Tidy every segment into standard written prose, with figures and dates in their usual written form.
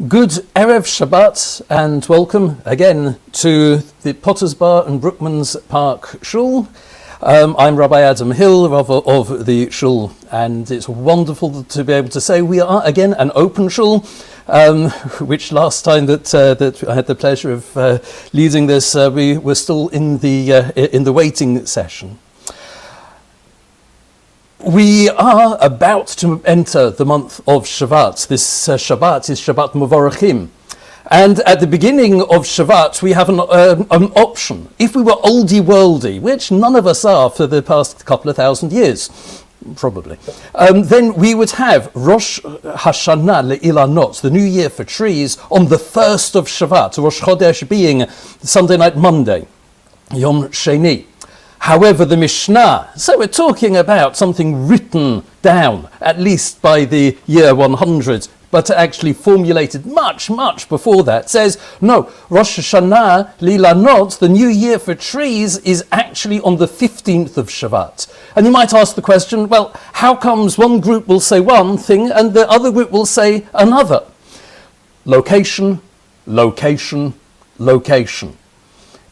Good Erev Shabbat and welcome again to the Potter's Bar and Brookmans Park Shul. I'm Rabbi Adam Hill of the Shul, and it's wonderful to be able to say we are again an open Shul, which last time that I had the pleasure of leading this, we were still in the waiting session. We are about to enter the month of Shabbat. This Shabbat is Shabbat Mevorachim. And at the beginning of Shabbat, we have an option. If we were oldie-worldy, which none of us are for the past couple of thousand years, probably, then we would have Rosh Hashanah le'ilanot, the New Year for trees, on the 1st of Shabbat, Rosh Chodesh being Sunday night, Monday, Yom Sheni. However, the Mishnah, so we're talking about something written down, at least by the year 100, but actually formulated much, much before that, says, no, Rosh Hashanah Lilanot, the New Year for trees, is actually on the 15th of Shabbat. And you might ask the question, well, how comes one group will say one thing and the other group will say another? Location, location, location.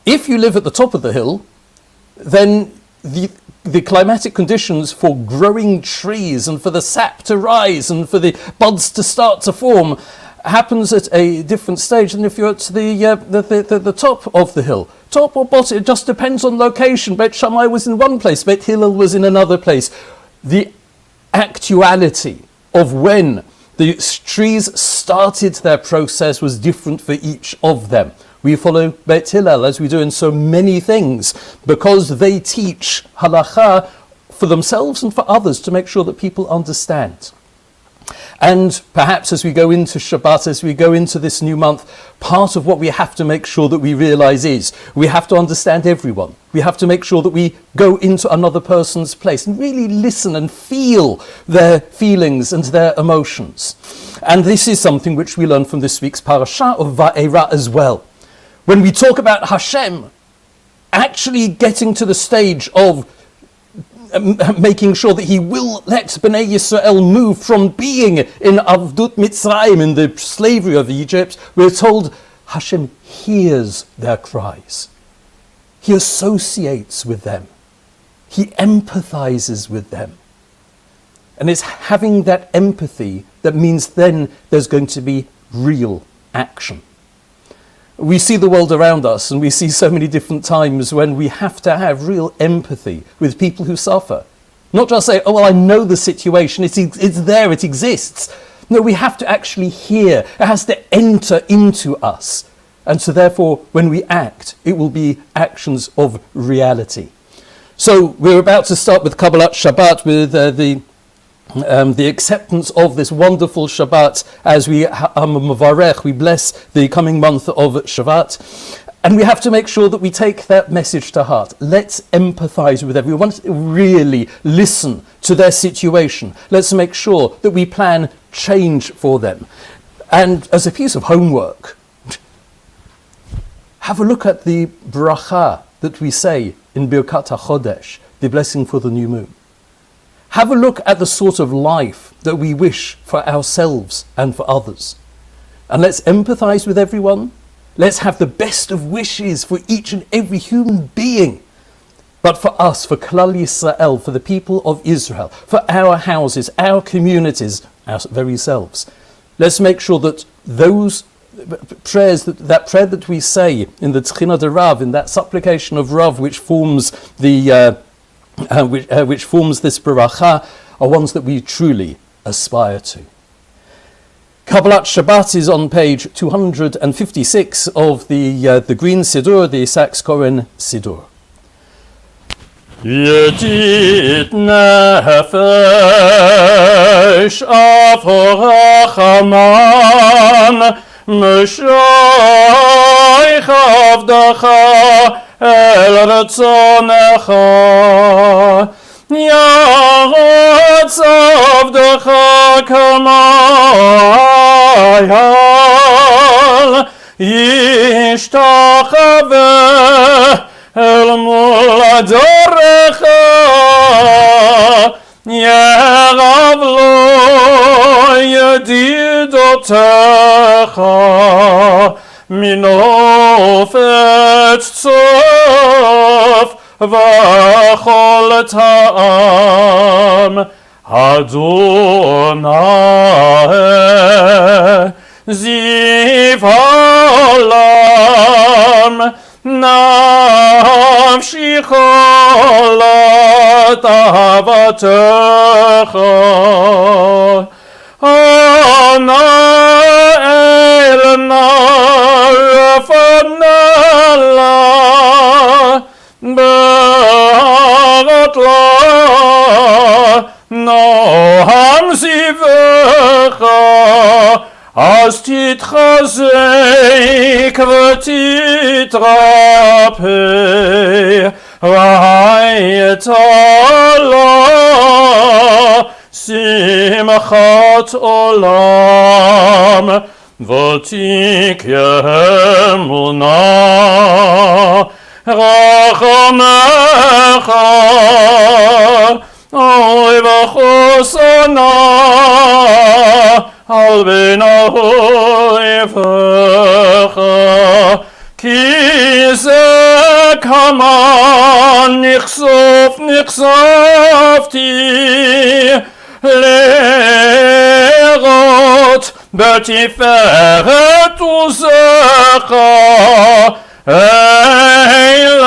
If you live at the top of the hill, then the climatic conditions for growing trees and for the sap to rise and for the buds to start to form happens at a different stage than if you're at the top of the hill. Top or bottom, it just depends on location. Beit Shammai was in one place, Beit Hillel was in another place. The actuality of when the trees started their process was different for each of them. We follow Beit Hillel, as we do in so many things, because they teach halakha for themselves and for others to make sure that people understand. And perhaps as we go into Shabbat, as we go into this new month, part of what we have to make sure that we realize is we have to understand everyone. We have to make sure that we go into another person's place and really listen and feel their feelings and their emotions. And this is something which we learn from this week's Parashat of Vaera as well. When we talk about Hashem actually getting to the stage of making sure that he will let Bnei Yisrael move from being in Avdut Mitzrayim, in the slavery of Egypt, we're told Hashem hears their cries. He associates with them. He empathizes with them. And it's having that empathy that means then there's going to be real action. We see the world around us and we see so many different times when we have to have real empathy with people who suffer. Not just say, oh, well, I know the situation, it's there, it exists. No, we have to actually hear. It has to enter into us. And so therefore, when we act, it will be actions of reality. So we're about to start with Kabbalat Shabbat, with the acceptance of this wonderful Shabbat as we Mavarech, we bless the coming month of Shabbat. And we have to make sure that we take that message to heart. Let's empathize with everyone. Let's really listen to their situation. Let's make sure that we plan change for them. And as a piece of homework, have a look at the bracha that we say in Birkat HaChodesh, the blessing for the new moon. Have a look at the sort of life that we wish for ourselves and for others. And let's empathize with everyone. Let's have the best of wishes for each and every human being. But for us, for Klal Yisrael, for the people of Israel, for our houses, our communities, our very selves, let's make sure that those prayers, that prayer that we say in the Tchina de Rav, in that supplication of Rav, which forms the which forms this beracha, are ones that we truly aspire to. Kabbalat Shabbat is on page 256 of the Green Siddur, the Sachs Koren Siddur. Yedit nefesh aforachaman m'shoich avdacha El Ratzonecha Yaretz Avdecha Kamayal Yishtachave El Muladorecha Yerav Lo Yedidotecha צוף וכל טעם, אדוני זיו העולם, נפשי חולת אהבתך. אל נא רפנה לה, בעת לה נועם זיווך, אז תתחזק ותתרפא, והייתה לה שמחת עולם, ותקיים אמונה רחמך, אוי וחוסנה על בן אויבך, כי זה כמה נחשפתי לראות בתפארת עוזך,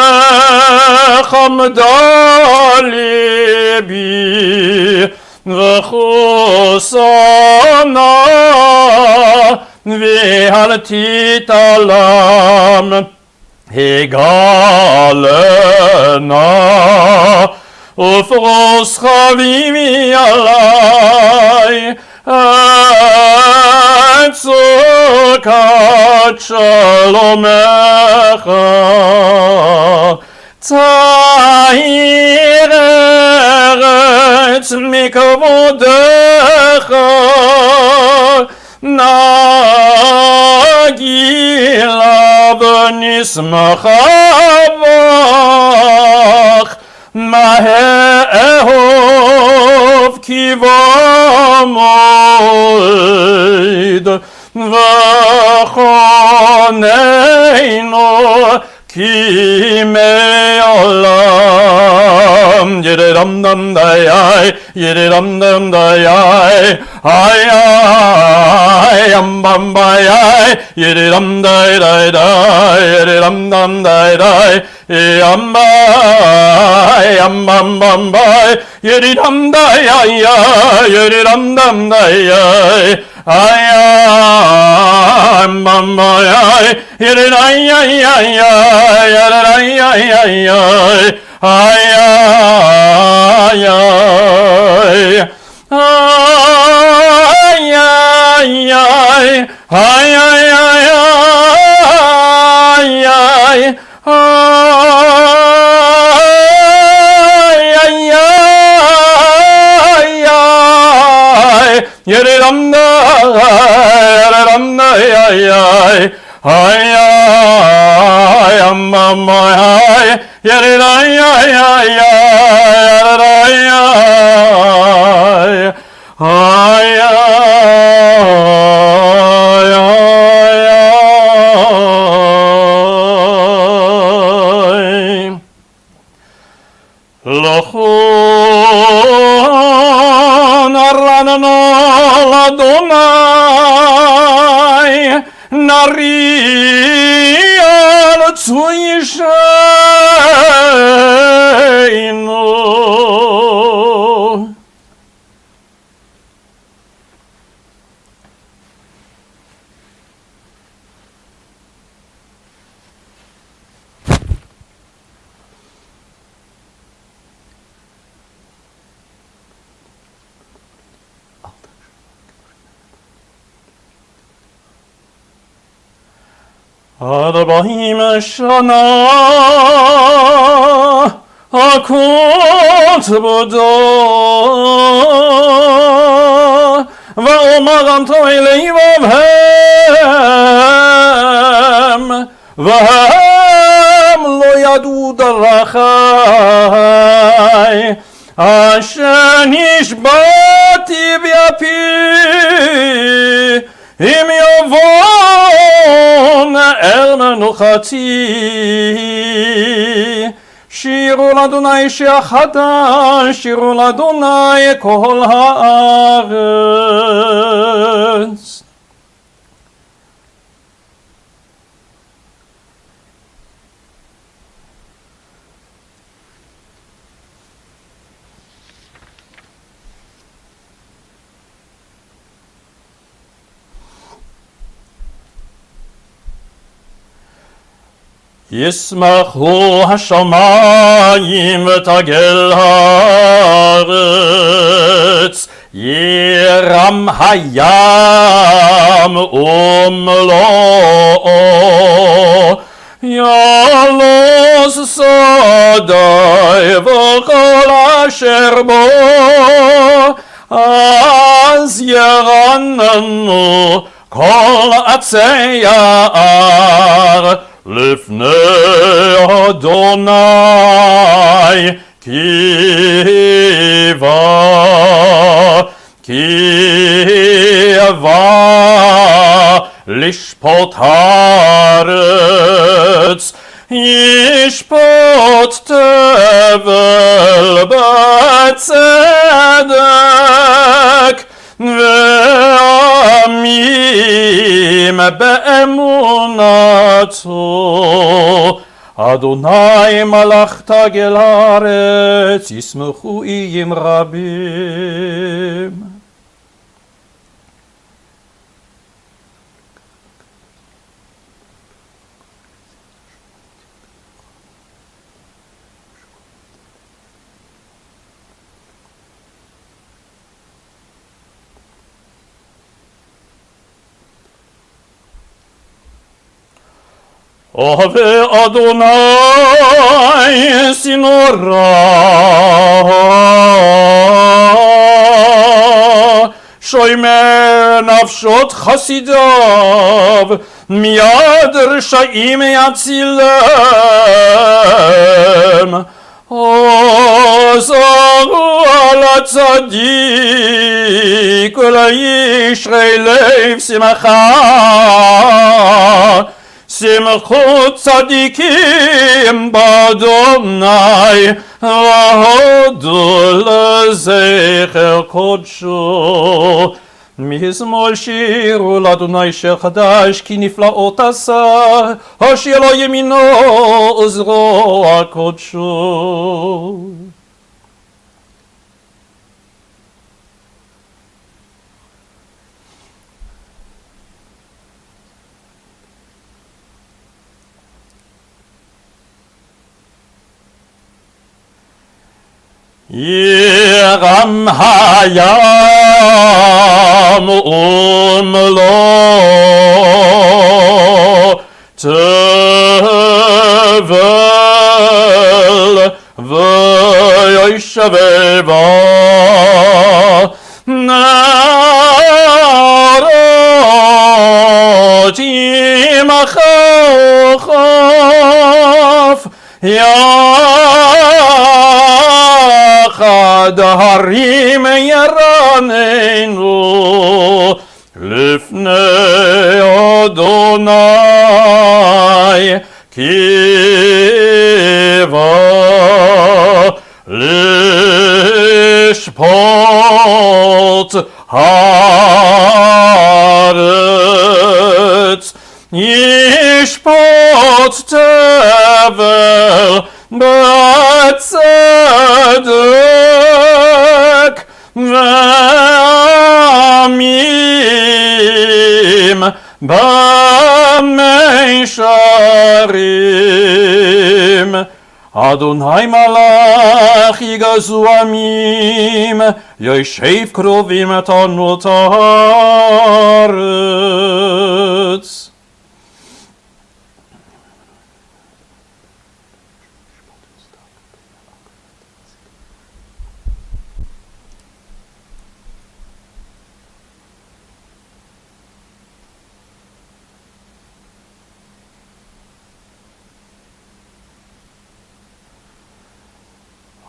אילך עמדה ליבי וחוסנה, ואל תתעלם, הגלנה ופרוס חביבי עלי את סוכת שלומך. תאיר ארץ מכבודך, נגילה ונשמחה בך, מה אהוב כי במועד, וחוננו כי מעולם. ירדם דם דיי, ירדם דם דיי, איי איי אמבם ביי, ירדם די די די, ירדם דם די די, אמבay ambam bambay yeridam day ay ay yeridam dam day ay ay ambam ay yeriday ay ay ay yeriday ay ay ay ay ay ay yeridam da ay ay ay ay amma ay yeriday ay ay ay ay L'chon arranano l'Adonai nari'al tzuyisheinu. ארבעים שנה הכות בדו ואומרם אלי ובהם והם לא ידעו דרכי אשר נשבעתי בפי אם יבון אל מנוחתי. שירו לאדוני שיחדה, שירו לאדוני כל הארץ. ישמחו השמיים ותגל הארץ, ירם הים ומלואו, יעלוז שדי וכל אשר בו, אז ירננו כל עצי יער לפני אדוני, כי בא לשפוט הארץ, ישפוט תבל בצדק, ועמים באמונתו. אדוני מלאכת גל הארץ, ישמחו איים רבים. אוהבי אדוני שנורא, שוימר נפשות חסידיו, מיד רשעים יצילם. עוזרו על הצדיק ולישרי לב שמחה, שמחו צדיקים באדוני, והודו לזכר קודשו. מזמור שירו לאדוני שיר חדש, כי נפלאות עשה, הושיע לו ימינו וזרוע קודשו. ירם הים ומלואו, תבל וישב בה, נהרות ימחו חוף, ההרים ירננו לפני אדוני, כי בא לשפוט הארץ, ישפוט תבל בצדק, ועמים במישרים. אדוני מלך יגזו עמים, ישב קרובים את ענות הארץ.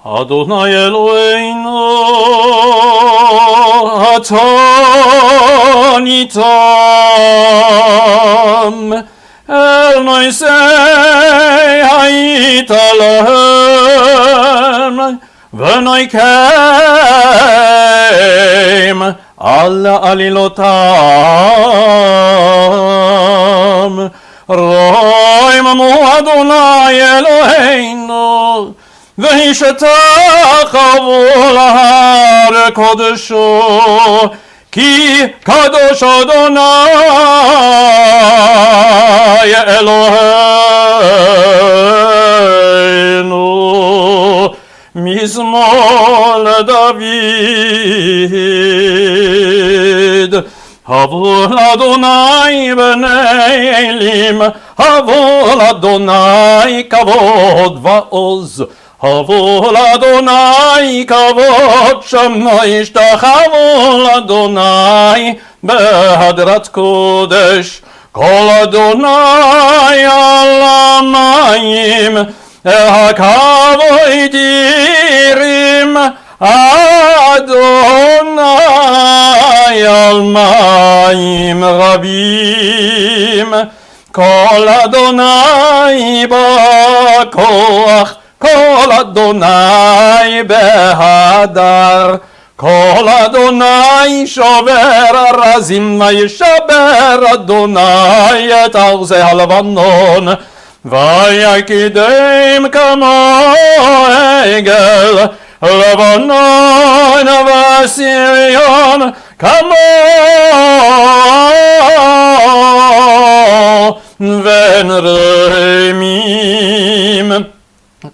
אדוני אלוהינו, אתה ניתם אל נויסי היית להם, ונויקם על עלילותם. רואי ממו אדוני אלוהינו, והשתחוו להר קודשו, כי קדוש אדוני אלוהינו. מזמור דוד. הבו לאדוני בני אלים, הבו לאדוני כבוד ועוז, הבו לאדוני כבוד שמע, השתחוו לאדוני בהדרת קודש. כל אדוני על המים, אל הכבוד ירים, אדוני על מים רבים. כל אדוני בכוח, כל אדוני בהדר, כל אדוני שובר ארזים, וישבר אדוני את ארזי הלבנון, ויקדם כמו עגל לבנון וסריון, כמו בן רמים.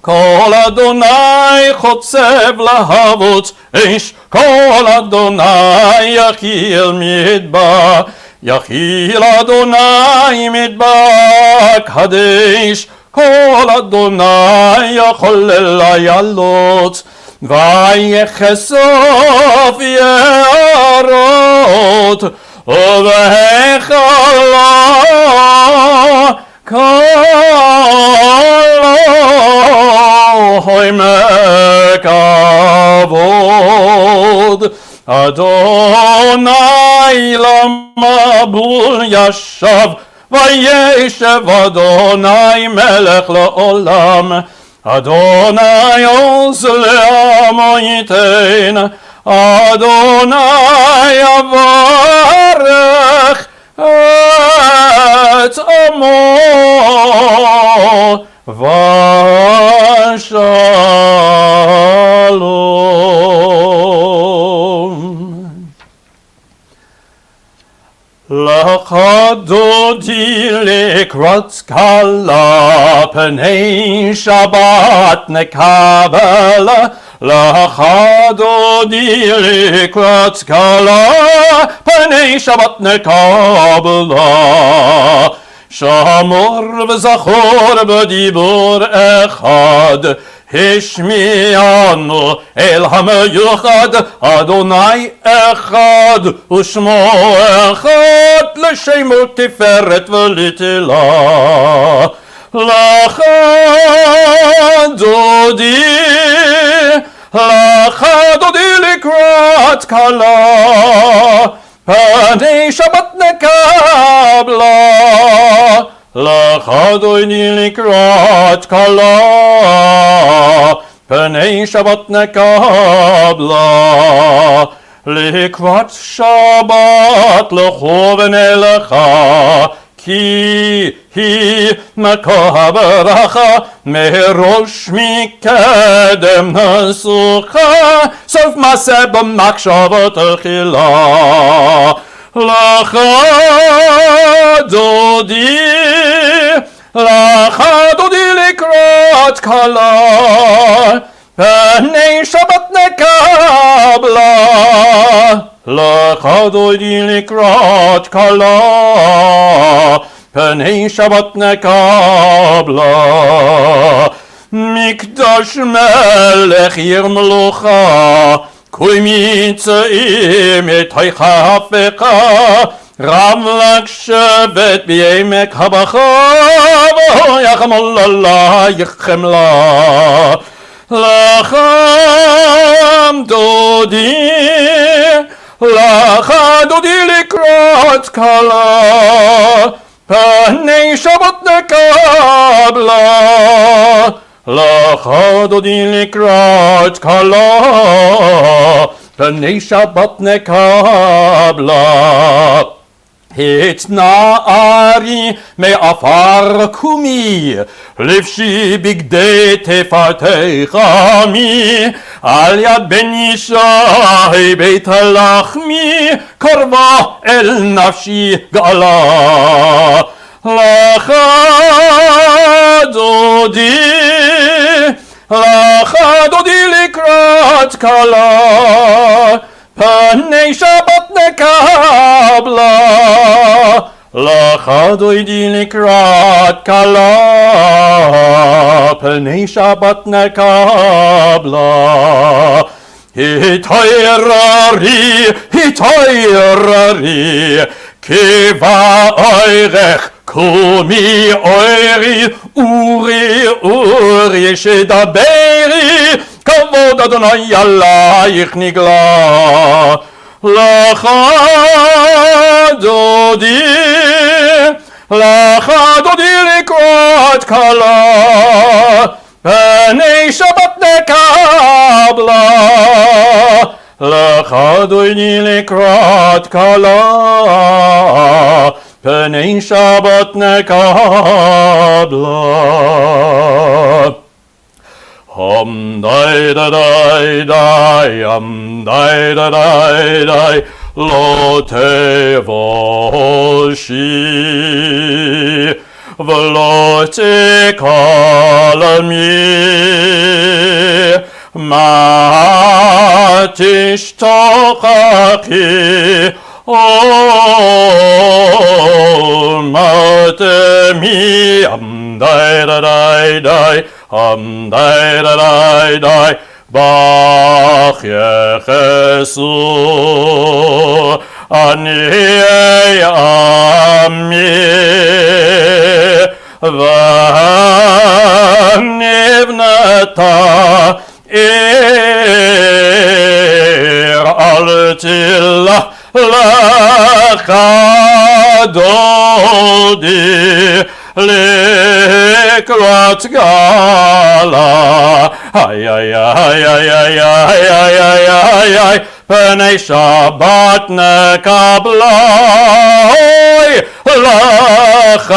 כל אדוני חוצב להבות אש, כל אדוני יכיל מדבר, יכיל אדוני מדבר קדש. כל אדוני יחולל איילות, ויחשוף יערות, ובהיכלו כל כבוד. אדוני למבול ישב, וישב אדוני מלך לעולם. אדוני עוז לעמו ייתן, אדוני יברך את עמו ושלום. לך דודי לקראת כלה, פני שבת נקבלה. לך דודי לקראת כלה, פני שבת נקבלה. שמור וזכור בדיבור אחד, השמיענו אל המיוחד. אדוני אחד ושמו אחד, לשם תפארת ולתהילה. לך דודי, לך דודי לקראת כלה, פני שבת נקבלה. לך דודי לקראת כלה, פני שבת נקבלה. לקראת שבת לכו ונלכה, כי היא מכה ברכה, מראש מקדם נסוכה, סוף מעשה במחשבות תחילה. לך דודי, לך דודי לקראת כלה, פני שבת נקבלה. לך דודי לקראת כלה, פני שבת נקבלה. מקדש מלך עיר מלוכה, כוי מצאים את היחפך, רב לך שבת בימק הבכה, ויחמול עלייך חמלה. לך דודי, לך דודי לקראת כלה, פני שבת נקבלה, לך דודי לקראת כלה, פני שבת נקבלה. התנערי מעפר קומי, לבשי בגדי תפארתך עמי, על יד בן ישי בית הלחמי, קרבה אל נפשי גאלה. לך דודי, לך דודי לקראת כלה, פני שבת נקבלה, לך דודי לקראת כלה, פני שבת נקבלה. התעוררי, התעוררי, כי באורך קומי אורי, אורי, אורי שדברי, כבוד אדוני עלייך נגלה. לך דודי, לך דודי לקראת כלה, פני שבת נקבלה, לך דודי לקראת כלה, פני שבת נקבלה. די די די די, די די די די, לא תבושי ולא תקלמי, מה תשתוכחי, מה תמי, די די די די, די די די די, בך יחסו עניי עמי, ונבנתה עיר אל תלה לך דודי לקראת גאלה. איי איי איי איי איי איי איי איי איי, פני שבת נקבלה, לך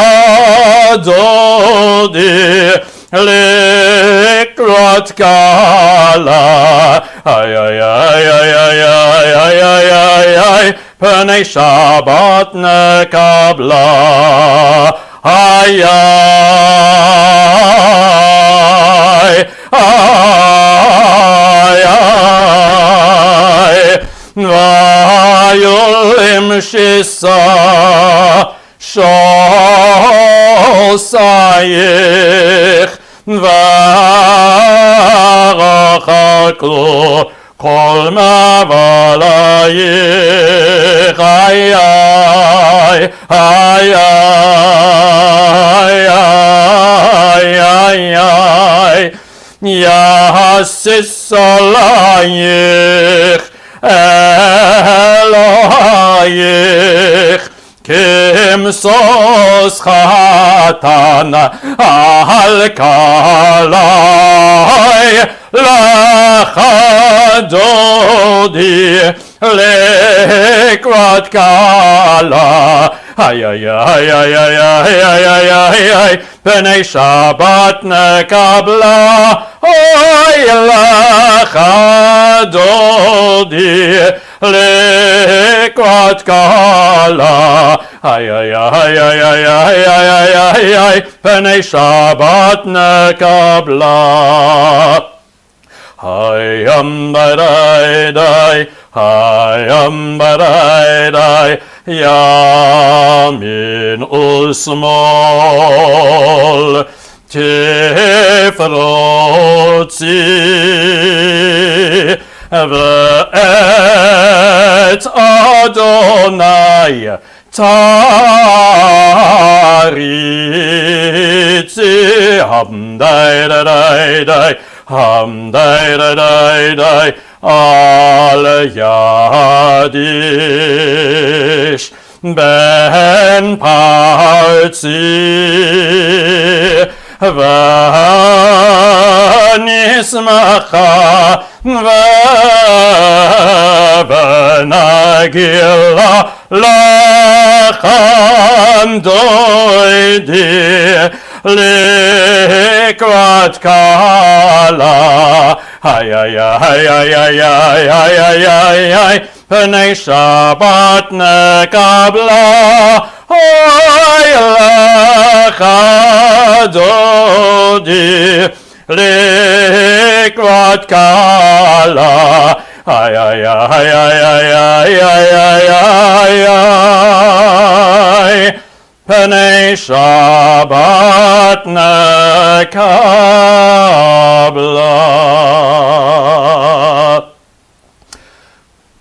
דודי לקראת גאלה. איי איי איי איי איי איי איי איי איי, פני שבת נקבלה. איי איי איי איי, ויולם שיסה שוסייך, ורחקו כל מבלייך. איי איי איי איי איי איי, יהסס עלייך אלוהייך, כמשוש חתן על כלי, לך דודי לקראת כלה. איי איי איי איי איי איי איי איי איי, פני שבת נקבלה. אוי לך דודי לקראת כלה. איי איי איי איי איי איי איי איי איי, פני שבת נקבלה. Hayam barai dai, hayam barai dai, yamin usmol, tefrotzi, ve'et Adonai, taritzi, hamdai dai dai, hamdai dai dai, al yadish, ben parzi v'nismacha v'nagila lacham doidi likrat kala hay ay ay ay ay ay ay ay ay ay Pnei Shabbat nekabla Oy lecha dodi likrat kala ay ay ay ay ay ay ay ay ay ay Pnei Shabbat nekabla.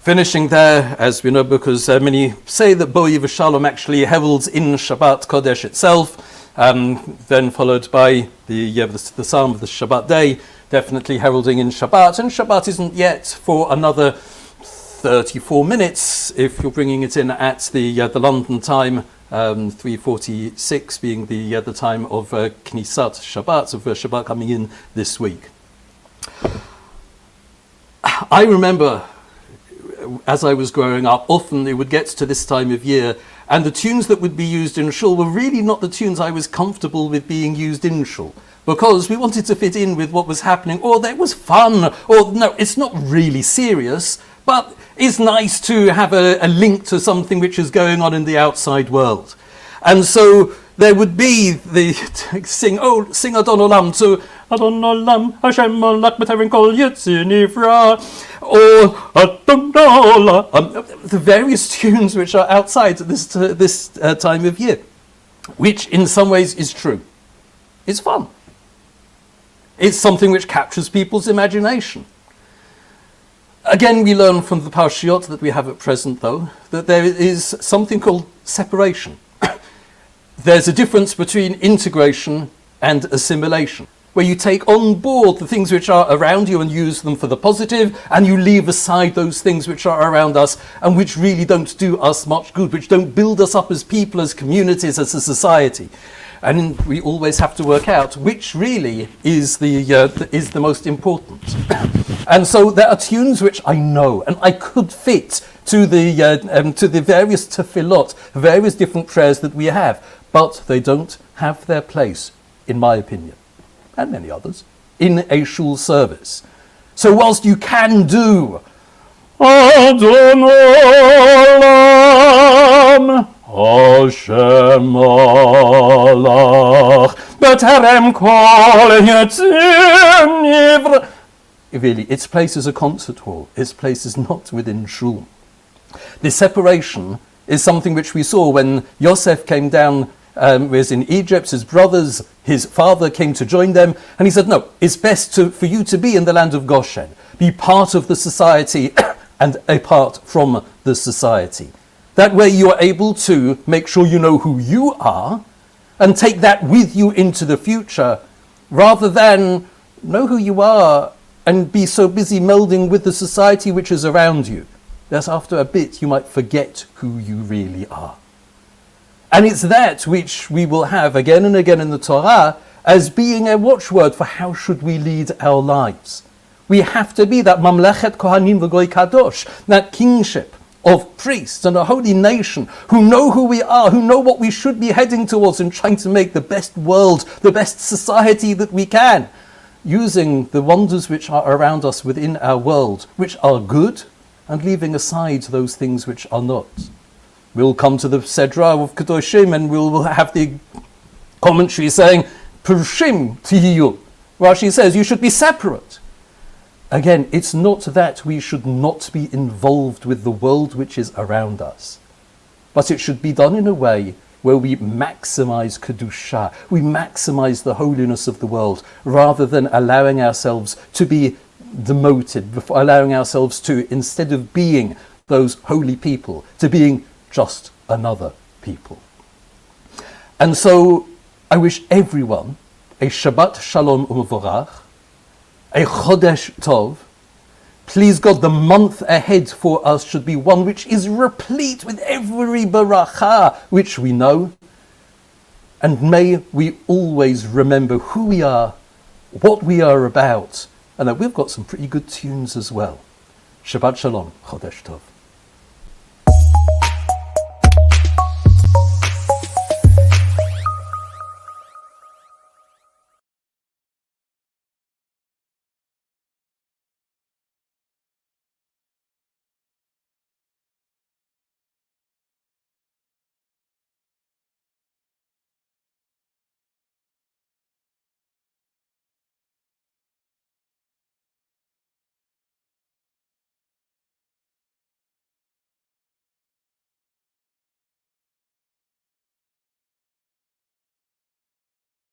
Finishing there, as we know, because many say that Bo'yi v'Shalom actually heralds in Shabbat Kodesh itself, then followed by the Psalm of the Shabbat day, definitely heralding in Shabbat. And Shabbat isn't yet for another 34 minutes, if you're bringing it in at the London time, 3:46 being the time of Knisat Shabbat, of Shabbat coming in this week. I remember, as I was growing up, often it would get to this time of year, and the tunes that would be used in shul were really not the tunes I was comfortable with being used in shul, because we wanted to fit in with what was happening, or that was fun, or no, it's not really serious, but it's nice to have a link to something which is going on in the outside world. And so there would be the sing Adon Olam to Adon Olam Hashem Malach B'Terin Kol Yitzi Nifra, or Adon Olam, the various tunes which are outside this time of year, which in some ways is true. It's fun. It's something which captures people's imagination. Again, we learn from the Parashat that we have at present, though, that there is something called separation. There's a difference between integration and assimilation, where you take on board the things which are around you and use them for the positive, and you leave aside those things which are around us and which really don't do us much good, which don't build us up as people, as communities, as a society. And we always have to work out which really is the most important. And so there are tunes which I know and I could fit to the various tefillot, various different prayers that we have, but they don't have their place, in my opinion, and many others, in a shul service. So whilst you can do Adon Olam Hashem Malach B'Terem Kol Yitzim Nivra, really, its place is a concert hall. Its place is not within shul. This separation is something which we saw when Yosef came down, was in Egypt. His brothers, his father came to join them, and he said, no, it's best for you to be in the land of Goshen, be part of the society and apart from the society. That way you are able to make sure you know who you are and take that with you into the future, rather than know who you are and be so busy melding with the society which is around you that after a bit you might forget who you really are. And it's that which we will have again and again in the Torah as being a watchword for how should we lead our lives. We have to be that mamlechet kohanim v'goy kadosh, that kingship of priests and a holy nation who know who we are, who know what we should be heading towards and trying to make the best world, the best society that we can, using the wonders which are around us within our world, which are good, and leaving aside those things which are not. We'll come to the Sedra of Kedoshim and we'll have the commentary saying, Purushim tihiyu. Rashi says you should be separate. Again, it's not that we should not be involved with the world which is around us, but it should be done in a way where we maximize Kedusha, we maximize the holiness of the world, rather than allowing ourselves to be demoted, allowing ourselves to, instead of being those holy people, to being just another people. And so I wish everyone a Shabbat Shalom U'Mevorach, a Chodesh Tov, Please God, the month ahead for us should be one which is replete with every baracha which we know. And may we always remember who we are, what we are about, and that we've got some pretty good tunes as well. Shabbat Shalom, Chodesh Tov.